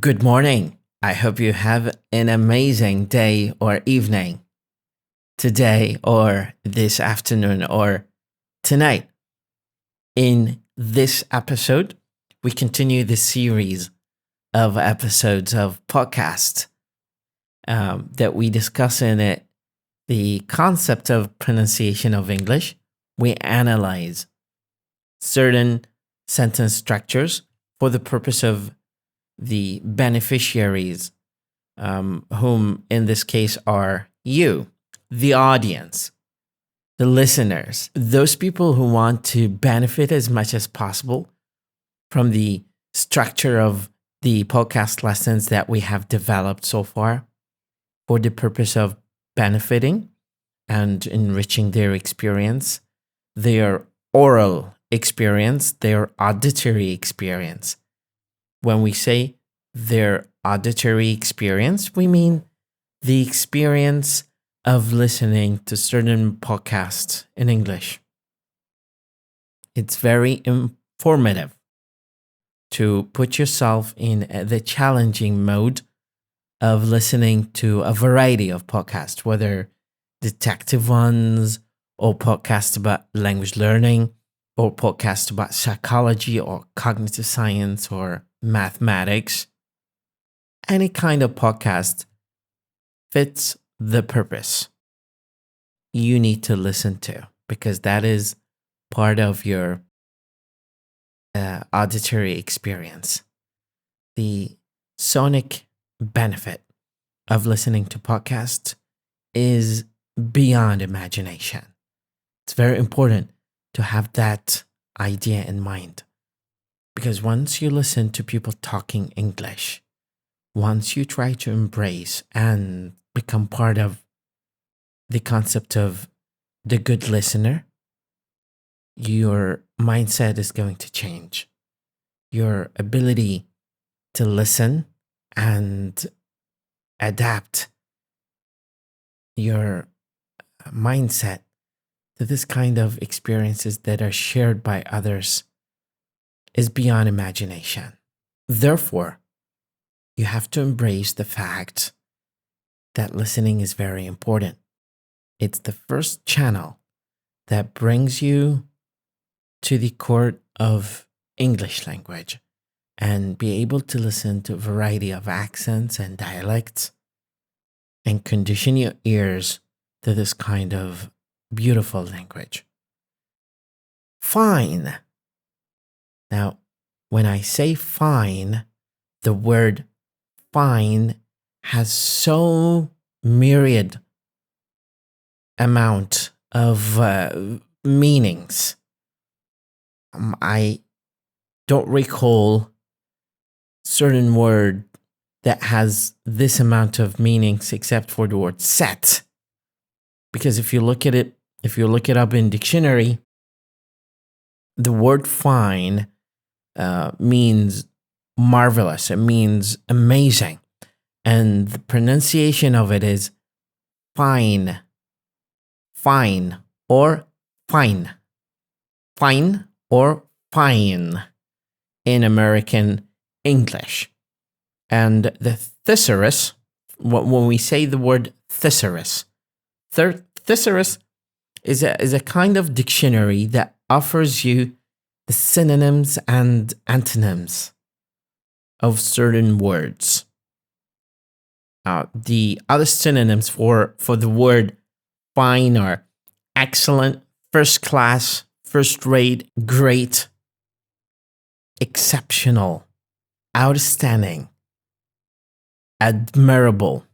Good morning. I hope you have an amazing day or evening, today or this afternoon or tonight. In this episode, we continue the series of episodes of podcast that we discuss in it the concept of pronunciation of English. We analyze certain sentence structures for the purpose of the beneficiaries, whom in this case are you, the audience, the listeners, those people who want to benefit as much as possible from the structure of the podcast lessons that we have developed so far for the purpose of benefiting and enriching their experience, their oral experience, their auditory experience. When we say their auditory experience, we mean the experience of listening to certain podcasts in English. It's very informative to put yourself in the challenging mode of listening to a variety of podcasts, whether detective ones or podcasts about language learning or podcasts about psychology or cognitive science or mathematics. Any kind of podcast fits the purpose you need to listen to, because that is part of your auditory experience. The sonic benefit of listening to podcasts is beyond imagination. It's very important to have that idea in mind. Because once you listen to people talking English, once you try to embrace and become part of the concept of the good listener, your mindset is going to change. Your ability to listen and adapt your mindset to this kind of experiences that are shared by others is beyond imagination. Therefore, you have to embrace the fact that listening is very important. It's the first channel that brings you to the court of English language and be able to listen to a variety of accents and dialects and condition your ears to this kind of beautiful language. Fine. Now, when I say fine, the word fine has so myriad amount of meanings. I don't recall certain word that has this amount of meanings except for the word set. Because if you look it up in dictionary, the word fine means marvelous. It means amazing. And the pronunciation of it is fine, fine, or fine, fine, or fine in American English. And the thesaurus, when we say the word thesaurus, thesaurus is a kind of dictionary that offers you the synonyms and antonyms of certain words. The other synonyms for the word fine are excellent, first class, first rate, great, exceptional, outstanding, admirable,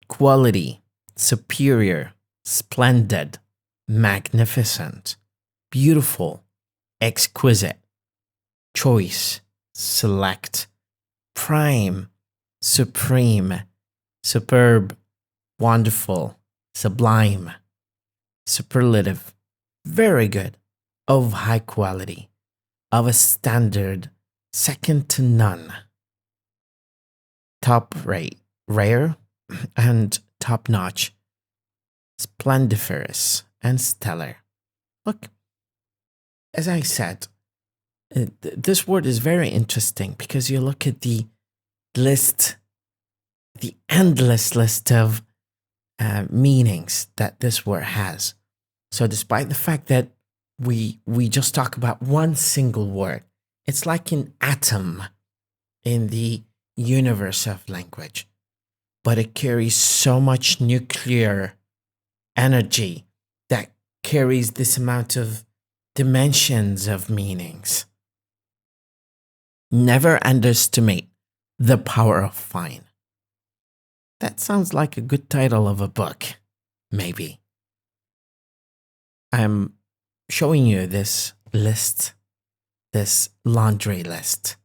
quality, superior, splendid, magnificent, beautiful, exquisite, choice, select, prime, supreme, superb, wonderful, sublime, superlative, very good, of high quality, of a standard second to none, top rate, rare, and top notch, splendiferous, and stellar. Look, as I said, This word is very interesting because you look at the list, the endless list of meanings that this word has. So despite the fact that we just talk about one single word, it's like an atom in the universe of language, but it carries so much nuclear energy that carries this amount of dimensions of meanings. Never underestimate the power of fine. That sounds like a good title of a book, maybe. I'm showing you this list, this laundry list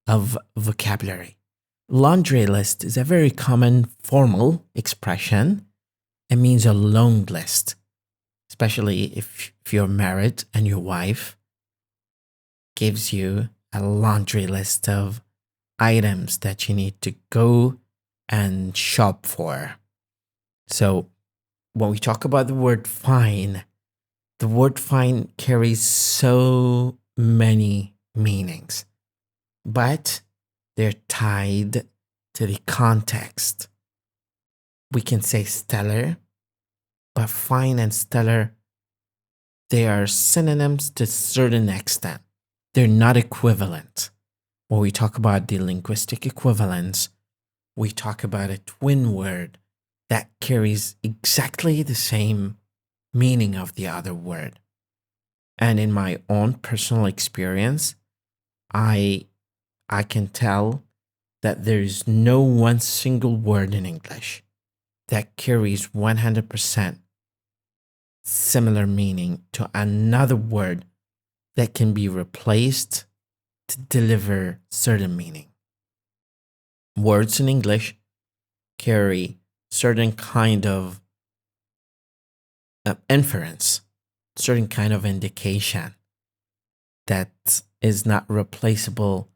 of vocabulary. Laundry list is a very common formal expression. It means a long list, especially if you're married and your wife gives you a laundry list of items that you need to go and shop for. So when we talk about the word fine carries so many meanings, but they're tied to the context. We can say stellar, but fine and stellar, they are synonyms to a certain extent. They're not equivalent. When we talk about the linguistic equivalence, we talk about a twin word that carries exactly the same meaning of the other word. And in my own personal experience, I can tell that there's no one single word in English that carries 100% similar meaning to another word that can be replaced to deliver certain meaning. Words in English carry certain kind of inference, certain kind of indication that is not replaceable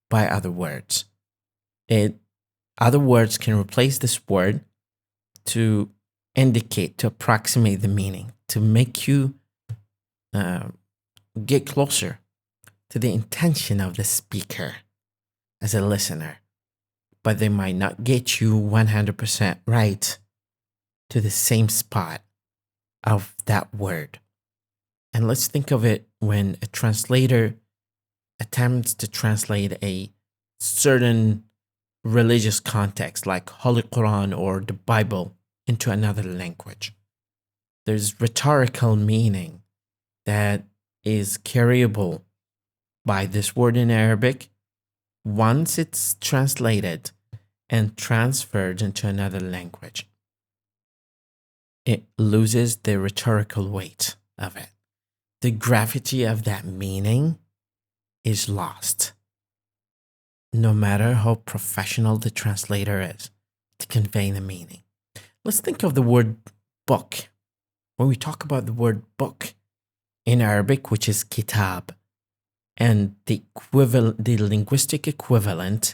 by other words. Other words can replace this word to indicate, to approximate the meaning, to make you get closer to the intention of the speaker as a listener, but they might not get you 100% right to the same spot of that word. And let's think of it when a translator attempts to translate a certain religious context like Holy Quran or the Bible into another language. There's rhetorical meaning that is carryable by this word in Arabic once it's translated and transferred into another language. It loses the rhetorical weight of it. The gravity of that meaning is lost, no matter how professional the translator is to convey the meaning. Let's think of the word book. When we talk about the word book in Arabic, which is kitab, and the linguistic equivalent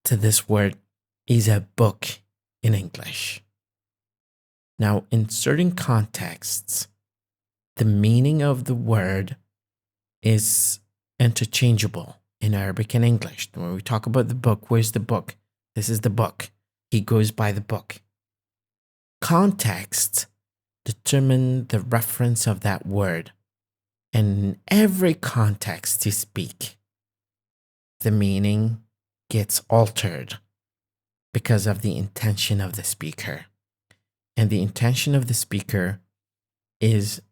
to this word is a book in English. Now, in certain contexts, the meaning of the word is interchangeable in Arabic and English. When we talk about the book, where's the book? This is the book. He goes by the book. Context determine the reference of that word. And in every context you speak, the meaning gets altered because of the intention of the speaker. And the intention of the speaker is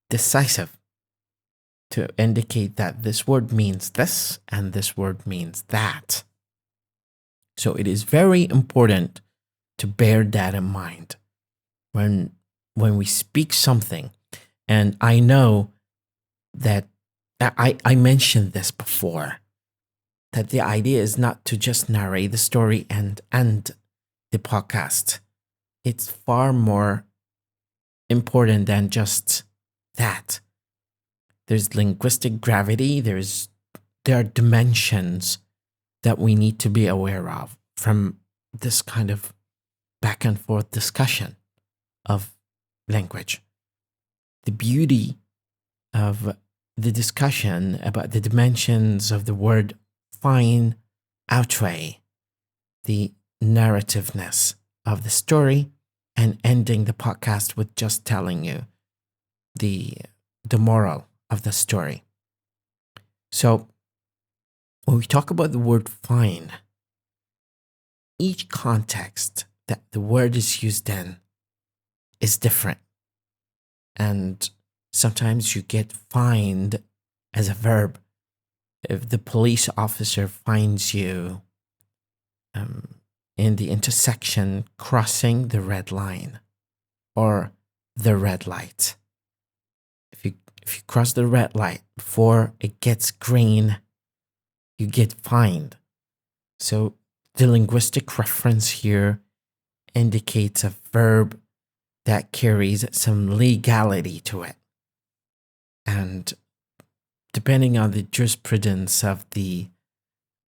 decisive to indicate that this word means this and this word means that. So it is very important to bear that in mind when we speak something. And I know that I mentioned this before, that the idea is not to just narrate the story and end the podcast. It's far more important than just that. There's linguistic gravity, there are dimensions that we need to be aware of from this kind of back and forth discussion of language. The beauty of the discussion about the dimensions of the word fine outweigh the narrativeness of the story, and ending the podcast with just telling you the moral of the story. So when we talk about the word fine, each context that the word is used in is different. And sometimes you get fined as a verb. If the police officer finds you in the intersection crossing the red line or the red light. If you cross the red light before it gets green, you get fined. So the linguistic reference here indicates a verb that carries some legality to it. And depending on the jurisprudence of the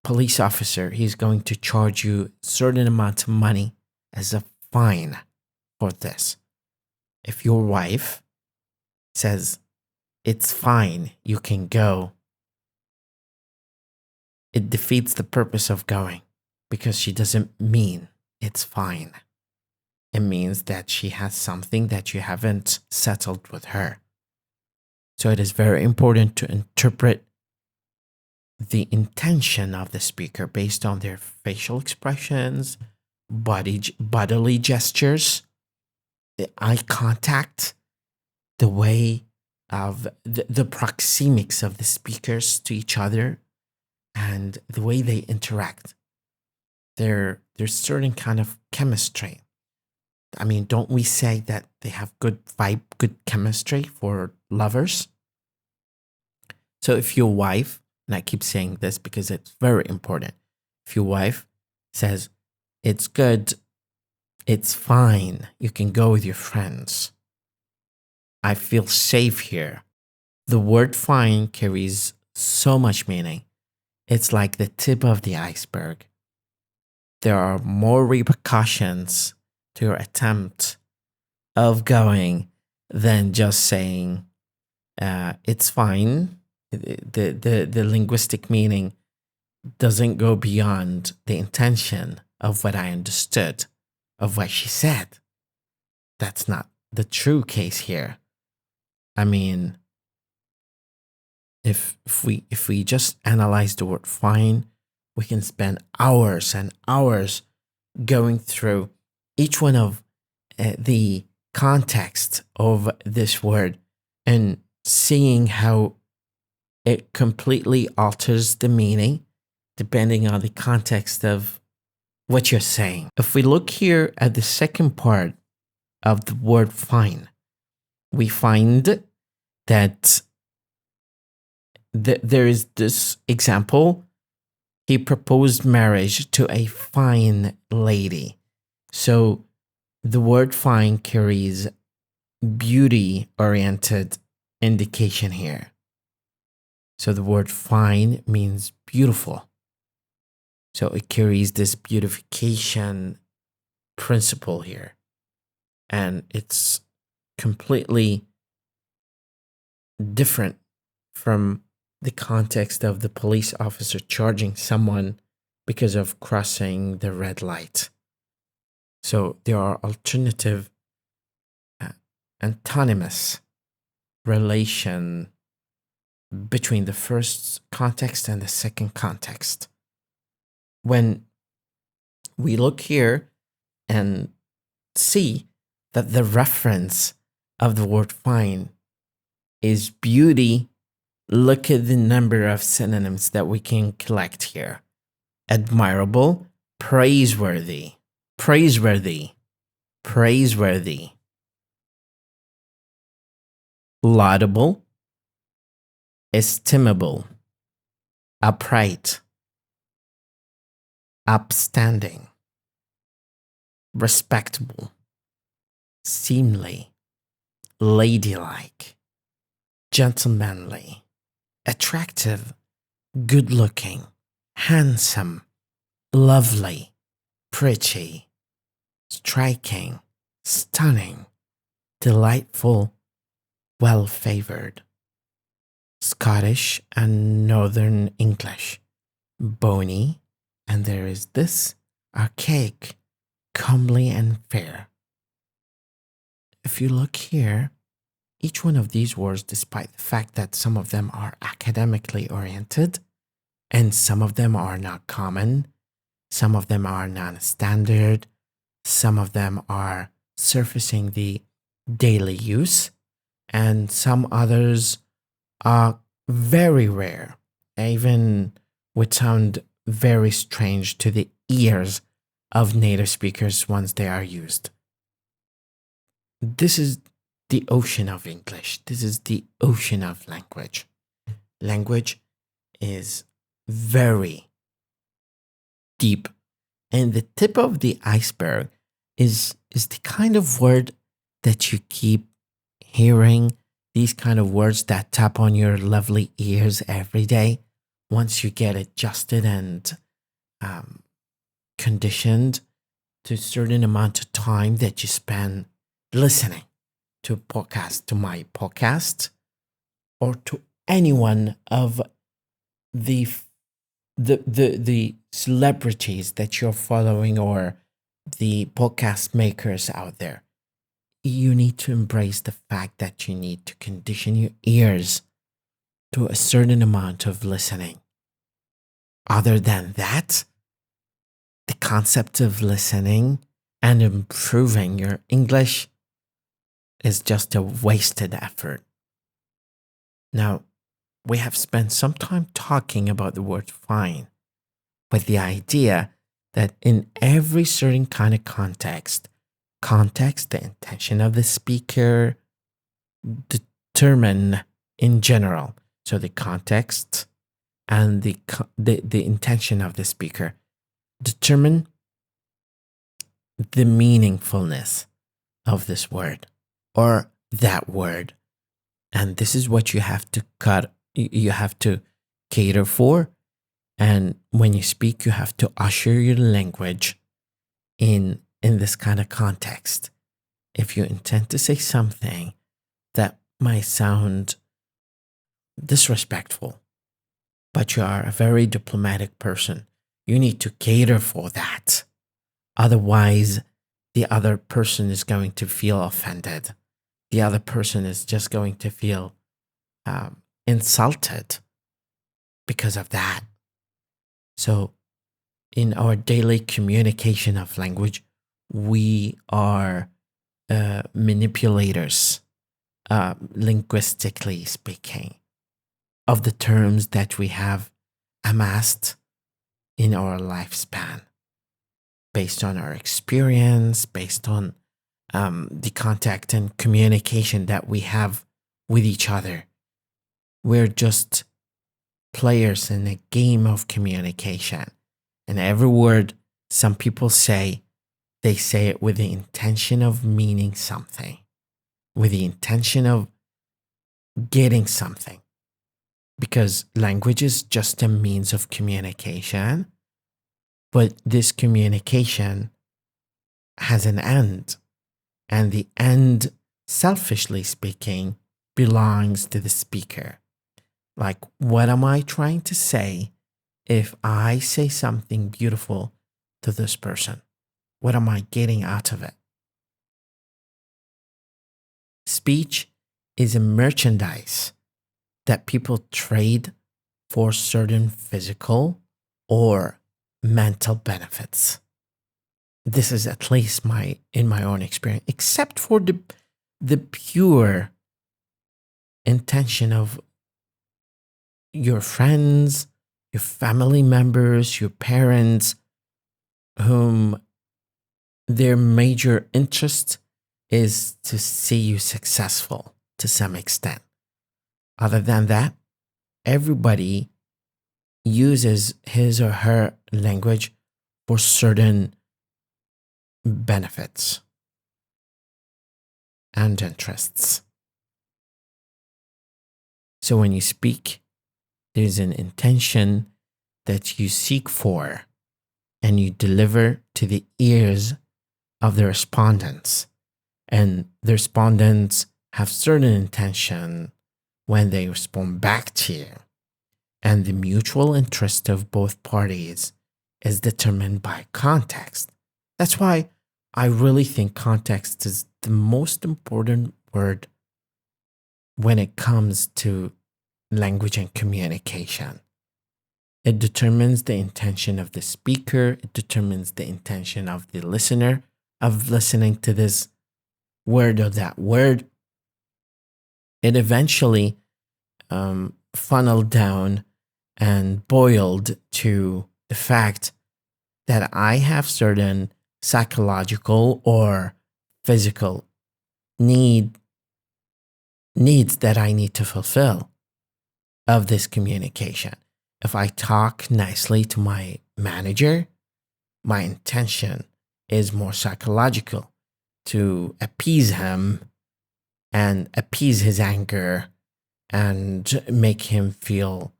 police officer, he's going to charge you a certain amount of money as a fine for this. If your wife says, it's fine, you can go, it defeats the purpose of going because she doesn't mean it's fine. It means that she has something that you haven't settled with her. So it is very important to interpret the intention of the speaker based on their facial expressions, bodily gestures, the eye contact, the way of the proxemics of the speakers to each other, and the way they interact. There's certain kind of chemistry. I mean, don't we say that they have good vibe, good chemistry for lovers? So if your wife, and I keep saying this because it's very important, if your wife says, it's good, it's fine, you can go with your friends, I feel safe here. The word fine carries so much meaning. It's like the tip of the iceberg. There are more repercussions to your attempt of going than just saying it's fine. The linguistic meaning doesn't go beyond the intention of what I understood of what she said. That's not the true case here. I mean, if we just analyze the word fine, we can spend hours and hours going through each one of the context of this word and seeing how it completely alters the meaning depending on the context of what you're saying. If we look here at the second part of the word fine, we find that there is this example. He proposed marriage to a fine lady. So the word fine carries beauty-oriented indication here. So the word fine means beautiful. So it carries this beautification principle here. And it's completely different from the context of the police officer charging someone because of crossing the red light. So there are alternative antonymous relation between the first context and the second context. When we look here and see that the reference of the word fine is beauty, look at the number of synonyms that we can collect here. Admirable, praiseworthy, praiseworthy, praiseworthy. Laudable, estimable, upright, upstanding, respectable, seemly, ladylike, gentlemanly, attractive, good-looking, handsome, lovely, pretty, striking, stunning, delightful, well-favored, Scottish and Northern English, bony, and there is this archaic, comely and fair. If you look here, each one of these words, despite the fact that some of them are academically oriented and some of them are not common, some of them are non-standard, some of them are surfacing the daily use, and some others are very rare, even would sound very strange to the ears of native speakers once they are used. This is the ocean of English. This is the ocean of language. Language is very deep, and the tip of the iceberg is the kind of word that you keep hearing, these kind of words that tap on your lovely ears every day. Once you get adjusted and conditioned to a certain amount of time that you spend listening to a podcast, to my podcast, or to any one of the celebrities that you're following or the podcast makers out there, you need to embrace the fact that you need to condition your ears to a certain amount of listening. Other than that, the concept of listening and improving your English is just a wasted effort. Now, we have spent some time talking about the word fine, with the idea that in every certain kind of context, the intention of the speaker determine in general. So the context and the intention of the speaker determine the meaningfulness of this word or that word. And this is what you have to cater for. And when you speak, you have to usher your language in this kind of context. If you intend to say something that might sound disrespectful, but you are a very diplomatic person, you need to cater for that. Otherwise, the other person is going to feel offended. The other person is just going to feel insulted because of that. So, in our daily communication of language, we are manipulators, linguistically speaking, of the terms that we have amassed in our lifespan, based on our experience, based on the contact and communication that we have with each other. We're just players in a game of communication. And every word some people say, they say it with the intention of meaning something, with the intention of getting something. Because language is just a means of communication, but this communication has an end. And the end, selfishly speaking, belongs to the speaker. Like, what am I trying to say if I say something beautiful to this person? What am I getting out of it? Speech is a merchandise that people trade for certain physical or mental benefits. This is at least in my own experience, except for the pure intention of your friends, your family members, your parents, whom their major interest is to see you successful to some extent. Other than that, everybody uses his or her language for certain benefits and interests. So when you speak, there's an intention that you seek for and you deliver to the ears of the respondents. And the respondents have certain intention when they respond back to you. And the mutual interest of both parties is determined by context. That's why I really think context is the most important word when it comes to language and communication. It determines the intention of the speaker, it determines the intention of the listener of listening to this word or that word. It eventually funneled down and boiled to the fact that I have certain psychological or physical needs that I need to fulfill of this communication. If I talk nicely to my manager, my intention is more psychological, to appease him and appease his anger and make him feel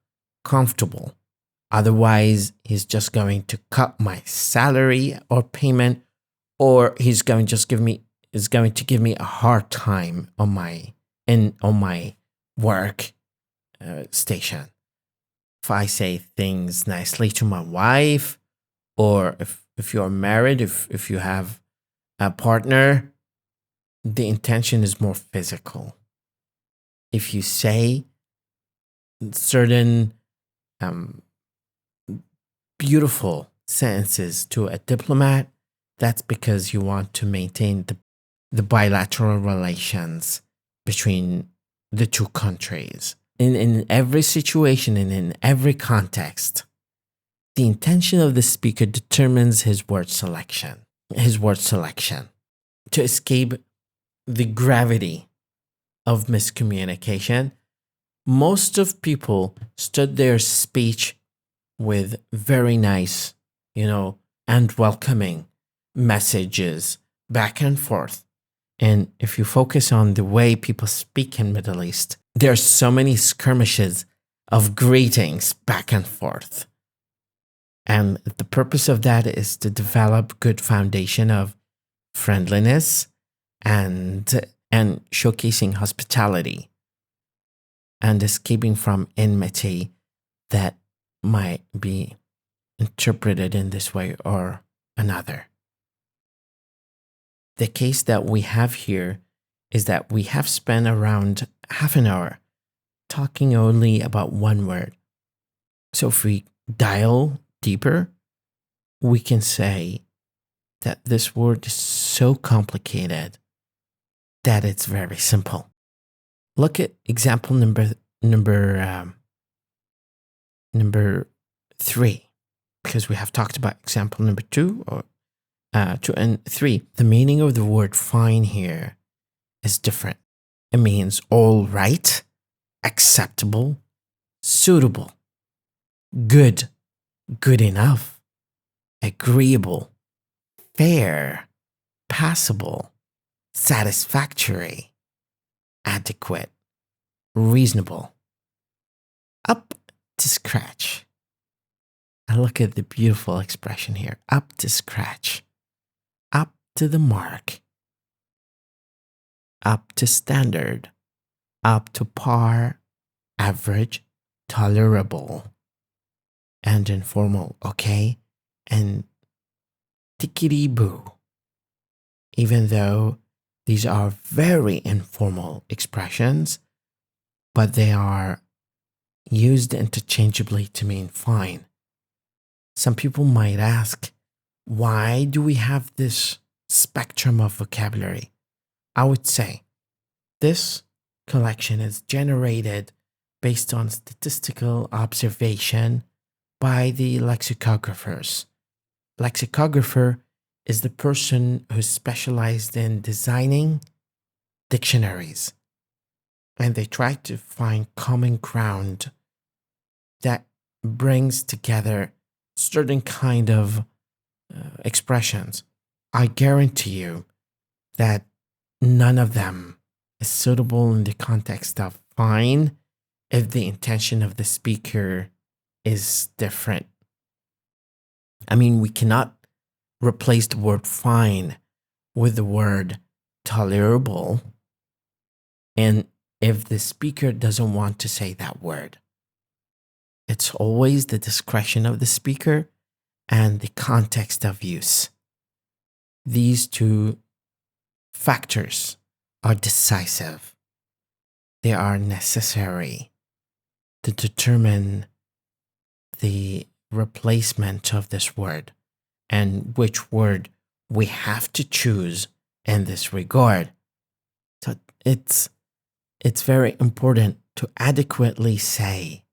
comfortable. Otherwise, he's just going to cut my salary or payment, or he's going to give me a hard time on my work station. If I say things nicely to my wife, or if you're married, if you have a partner, the intention is more physical. If you say certain beautiful sentences to a diplomat, that's because you want to maintain the bilateral relations between the two countries. In every situation and in every context, the intention of the speaker determines his word selection. To escape the gravity of miscommunication, most of people start their speech with very nice, and welcoming messages back and forth. And if you focus on the way people speak in Middle East, there are so many skirmishes of greetings back and forth. And the purpose of that is to develop good foundation of friendliness and showcasing hospitality and escaping from enmity that might be interpreted in this way or another. The case that we have here is that we have spent around half an hour talking only about one word. So if we dial deeper, we can say that this word is so complicated that it's very simple. Look at example number 3, because we have talked about example number 2 and 3. The meaning of the word fine here is different. It means all right, acceptable, suitable, good, good enough, agreeable, fair, passable, satisfactory, adequate, reasonable, up to scratch. And look at the beautiful expression here. Up to scratch, up to the mark, up to standard, up to par, average, tolerable, and informal, okay? And tickety-boo. Even though these are very informal expressions, but they are used interchangeably to mean fine. Some people might ask, why do we have this spectrum of vocabulary? I would say this collection is generated based on statistical observation by the lexicographers. Lexicographer is the person who's specialized in designing dictionaries, and they try to find common ground that brings together certain kind of expressions. I guarantee you that none of them is suitable in the context of fine if the intention of the speaker is different. I mean, we cannot replace the word fine with the word tolerable. And if the speaker doesn't want to say that word. It's always the discretion of the speaker and the context of use. These two factors are decisive. They are necessary to determine the replacement of this word and which word we have to choose in this regard. So it's very important to adequately say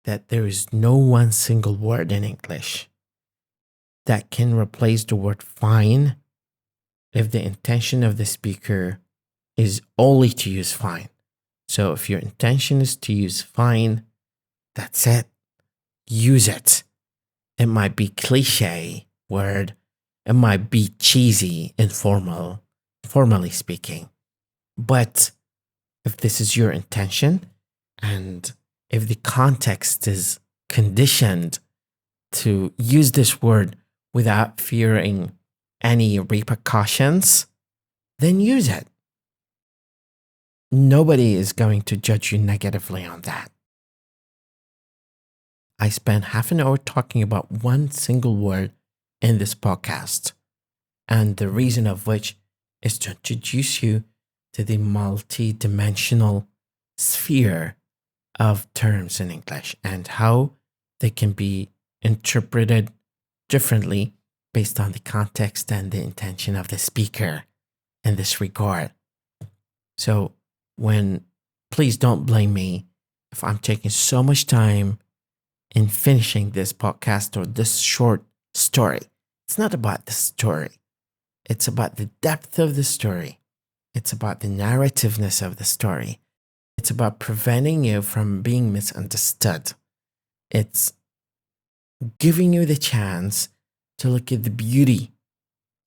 that there is no one single word in English that can replace the word fine if the intention of the speaker is only to use fine. So if your intention is to use fine, that's it. Use it. It might be cliche word. It might be cheesy, formally speaking. But if this is your intention and if the context is conditioned to use this word without fearing any repercussions, then use it. Nobody is going to judge you negatively on that. I spent half an hour talking about one single word in this podcast, and the reason of which is to introduce you to the multi-dimensional sphere of terms in English and how they can be interpreted differently based on the context and the intention of the speaker in this regard. So please don't blame me if I'm taking so much time in finishing this podcast or this short story. It's not about the story. It's about the depth of the story. It's about the narrativeness of the story. It's about preventing you from being misunderstood. It's giving you the chance to look at the beauty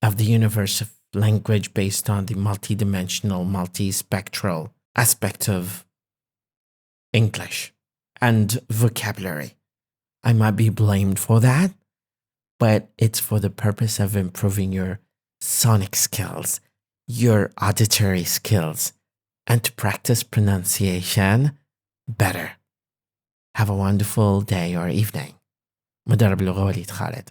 of the universe of language based on the multidimensional, multispectral aspect of English and vocabulary. I might be blamed for that, but it's for the purpose of improving your sonic skills, your auditory skills, and to practice pronunciation better. Have a wonderful day or evening. مدرب اللغة وليد خالد.